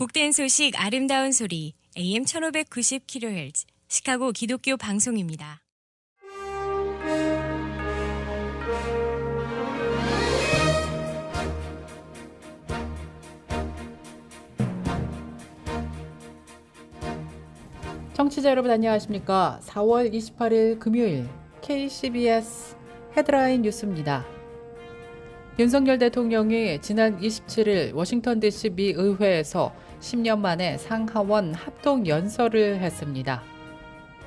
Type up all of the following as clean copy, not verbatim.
복된 소식 아름다운 소리 AM 1590kHz 시카고 기독교 방송입니다. 청취자 여러분 안녕하십니까? 4월 28일 금요일 KCBS 헤드라인 뉴스입니다. 윤석열 대통령이 지난 27일 워싱턴 DC 미 의회에서 10년 만에 상하원 합동 연설을 했습니다.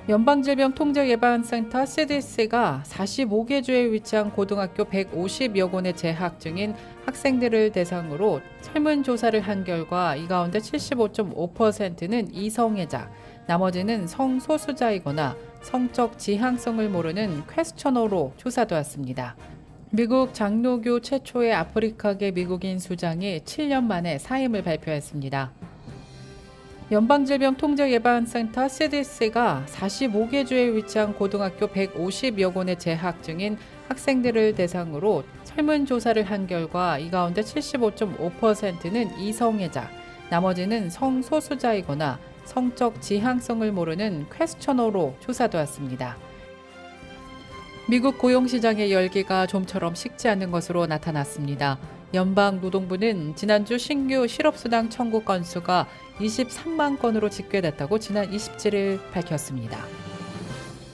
연방질병통제예방센터 CDC가 45개 주에 위치한 고등학교 150여 곳에 재학 중인 학생들을 대상으로 설문조사를 한 결과 이 가운데 75.5%는 이성애자, 나머지는 성소수자이거나 성적 지향성을 모르는 퀘스처너로 조사되었습니다. 미국 장로교 최초의 아프리카계 미국인 수장이 7년 만에 사임을 발표했습니다. 연방질병통제예방센터 CDC가 45개 주에 위치한 고등학교 150여 곳에 재학 중인 학생들을 대상으로 설문조사를 한 결과 이 가운데 75.5%는 이성애자, 나머지는 성소수자이거나 성적 지향성을 모르는 퀘스처너로 조사되었습니다. 미국 고용시장의 열기가 좀처럼 식지 않는 것으로 나타났습니다. 연방노동부는 지난주 신규 실업수당 청구 건수가 23만 건으로 집계됐다고 지난 27일 밝혔습니다.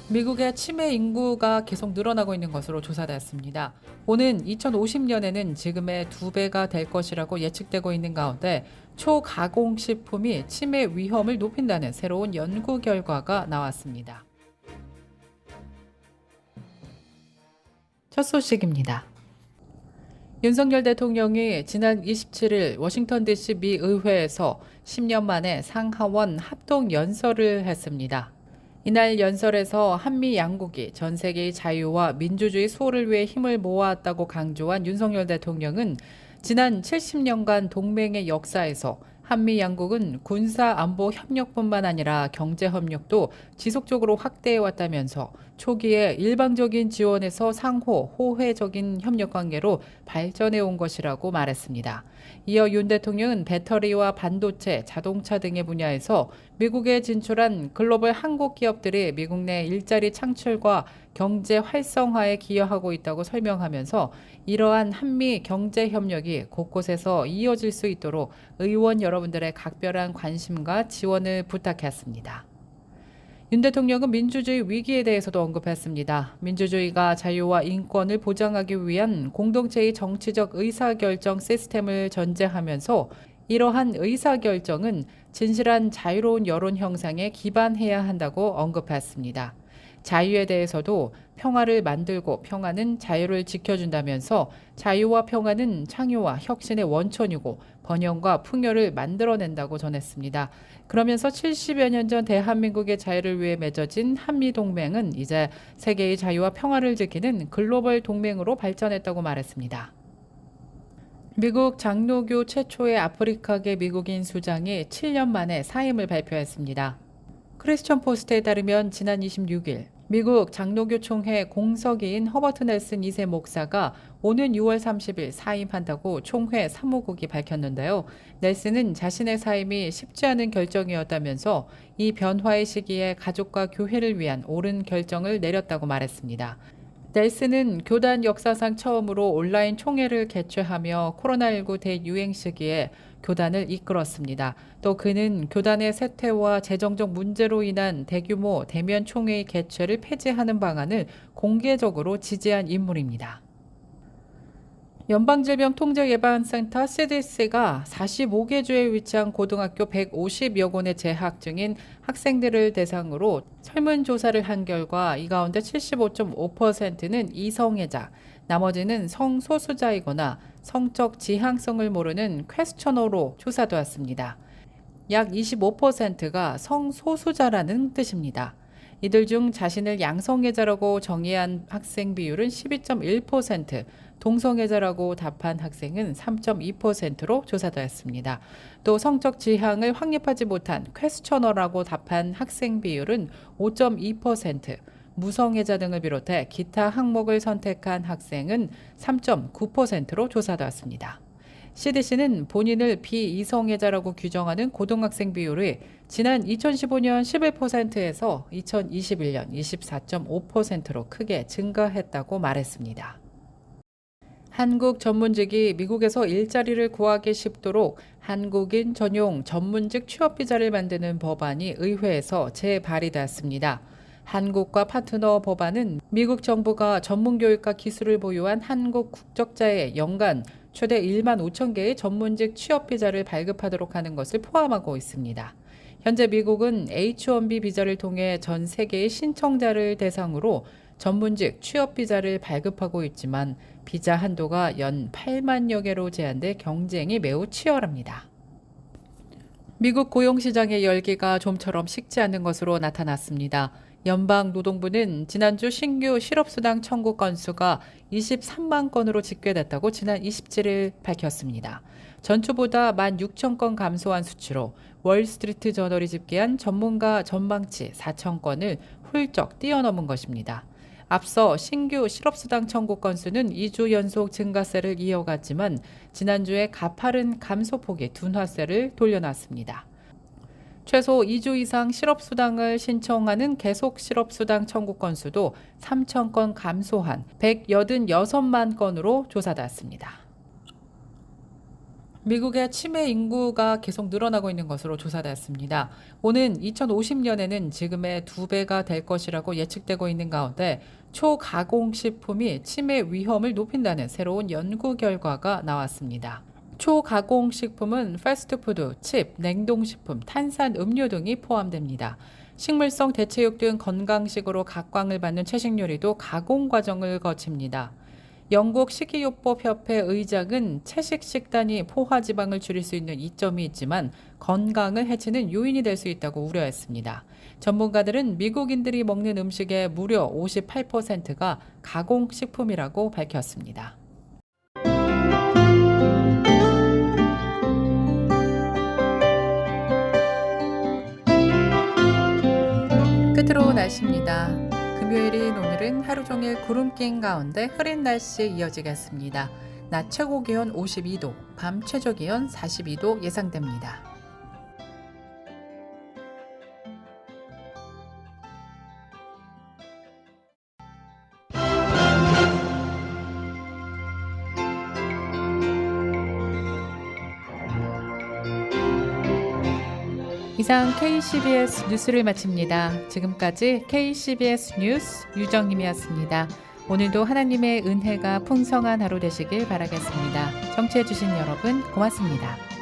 미국의 치매 인구가 계속 늘어나고 있는 것으로 조사됐습니다. 오는 2050년에는 지금의 2배가 될 것이라고 예측되고 있는 가운데 초가공식품이 치매 위험을 높인다는 새로운 연구 결과가 나왔습니다. 첫 소식입니다. 윤석열 대통령이 지난 27일 워싱턴 DC 미 의회에서 10년 만에 상하원 합동 연설을 했습니다. 이날 연설에서 한미 양국이 전 세계의 자유와 민주주의 수호를 위해 힘을 모아왔다고 강조한 윤석열 대통령은 지난 70년간 동맹의 역사에서 한미 양국은 군사 안보 협력뿐만 아니라 경제 협력도 지속적으로 확대해 왔다면서 초기에 일방적인 지원에서 상호 호혜적인 협력 관계로 발전해 온 것이라고 말했습니다. 이어 윤 대통령은 배터리와 반도체, 자동차 등의 분야에서 미국에 진출한 글로벌 한국 기업들이 미국 내 일자리 창출과 경제 활성화에 기여하고 있다고 설명하면서 이러한 한미 경제 협력이 곳곳에서 이어질 수 있도록 의원 여러분들의 각별한 관심과 지원을 부탁했습니다. 윤 대통령은 민주주의 위기에 대해서도 언급했습니다. 민주주의가 자유와 인권을 보장하기 위한 공동체의 정치적 의사결정 시스템을 전제하면서 이러한 의사결정은 진실한 자유로운 여론 형성에 기반해야 한다고 언급했습니다. 자유에 대해서도 평화를 만들고 평화는 자유를 지켜준다면서 자유와 평화는 창조와 혁신의 원천이고 번영과 풍요를 만들어낸다고 전했습니다. 그러면서 70여 년 전 대한민국의 자유를 위해 맺어진 한미동맹은 이제 세계의 자유와 평화를 지키는 글로벌 동맹으로 발전했다고 말했습니다. 미국 장로교 최초의 아프리카계 미국인 수장이 7년 만에 사임을 발표했습니다. 크리스천 포스트에 따르면 지난 26일 미국 장로교 총회 공석이인 허버트 넬슨 2세 목사가 오는 6월 30일 사임한다고 총회 사무국이 밝혔는데요. 넬슨은 자신의 사임이 쉽지 않은 결정이었다면서 이 변화의 시기에 가족과 교회를 위한 옳은 결정을 내렸다고 말했습니다. 넬슨은 교단 역사상 처음으로 온라인 총회를 개최하며 코로나19 대유행 시기에 교단을 이끌었습니다. 또 그는 교단의 쇠퇴와 재정적 문제로 인한 대규모 대면 총회의 개최를 폐지하는 방안을 공개적으로 지지한 인물입니다. 연방질병통제예방센터 CDC가 45개 주에 위치한 고등학교 150여 곳에 재학 중인 학생들을 대상으로 설문조사를 한 결과 이 가운데 75.5%는 이성애자, 나머지는 성소수자이거나 성적 지향성을 모르는 퀘스처너로 조사되었습니다. 약 25%가 성소수자라는 뜻입니다. 이들 중 자신을 양성애자라고 정의한 학생 비율은 12.1%, 동성애자라고 답한 학생은 3.2%로 조사되었습니다. 또 성적 지향을 확립하지 못한 퀘스처너라고 답한 학생 비율은 5.2%, 무성애자 등을 비롯해 기타 항목을 선택한 학생은 3.9%로 조사되었습니다. CDC는 본인을 비이성애자라고 규정하는 고등학생 비율이 지난 2015년 11%에서 2021년 24.5%로 크게 증가했다고 말했습니다. 한국 전문직이 미국에서 일자리를 구하기 쉽도록 한국인 전용 전문직 취업 비자를 만드는 법안이 의회에서 재발의되었습니다. 한국과 파트너 법안은 미국 정부가 전문교육과 기술을 보유한 한국 국적자의 연간 최대 1만 5천 개의 전문직 취업 비자를 발급하도록 하는 것을 포함하고 있습니다. 현재 미국은 H-1B 비자를 통해 전 세계의 신청자를 대상으로 전문직 취업 비자를 발급하고 있지만 비자 한도가 연 8만여 개로 제한돼 경쟁이 매우 치열합니다. 미국 고용시장의 열기가 좀처럼 식지 않는 것으로 나타났습니다. 연방노동부는 지난주 신규 실업수당 청구 건수가 23만 건으로 집계됐다고 지난 27일 밝혔습니다. 전주보다 16,000건 감소한 수치로 월스트리트 저널이 집계한 전문가 전망치 4,000건을 훌쩍 뛰어넘은 것입니다. 앞서 신규 실업수당 청구 건수는 2주 연속 증가세를 이어갔지만 지난주에 가파른 감소폭의 둔화세를 돌려놨습니다. 최소 2주 이상 실업수당을 신청하는 계속 실업수당 청구 건수도 3,000건 감소한 186만 건으로 조사됐습니다. 미국의 치매 인구가 계속 늘어나고 있는 것으로 조사됐습니다. 오는 2050년에는 지금의 2배가 될 것이라고 예측되고 있는 가운데 초가공식품이 치매 위험을 높인다는 새로운 연구 결과가 나왔습니다. 초가공식품은 패스트푸드, 칩, 냉동식품, 탄산 음료 등이 포함됩니다. 식물성 대체육 등 건강식으로 각광을 받는 채식 요리도 가공 과정을 거칩니다. 영국 식이요법협회 의장은 채식 식단이 포화지방을 줄일 수 있는 이점이 있지만 건강을 해치는 요인이 될 수 있다고 우려했습니다. 전문가들은 미국인들이 먹는 음식의 무려 58%가 가공식품이라고 밝혔습니다. 끝으로 날씨입니다. 금요일인 오늘은 하루 종일 구름 낀 가운데 흐린 날씨 이어지겠습니다. 낮 최고 기온 52도, 밤 최저 기온 42도 예상됩니다. 이상 KCBS 뉴스를 마칩니다. 지금까지 KCBS 뉴스 유정님이었습니다. 오늘도 하나님의 은혜가 풍성한 하루 되시길 바라겠습니다. 청취해주신 여러분 고맙습니다.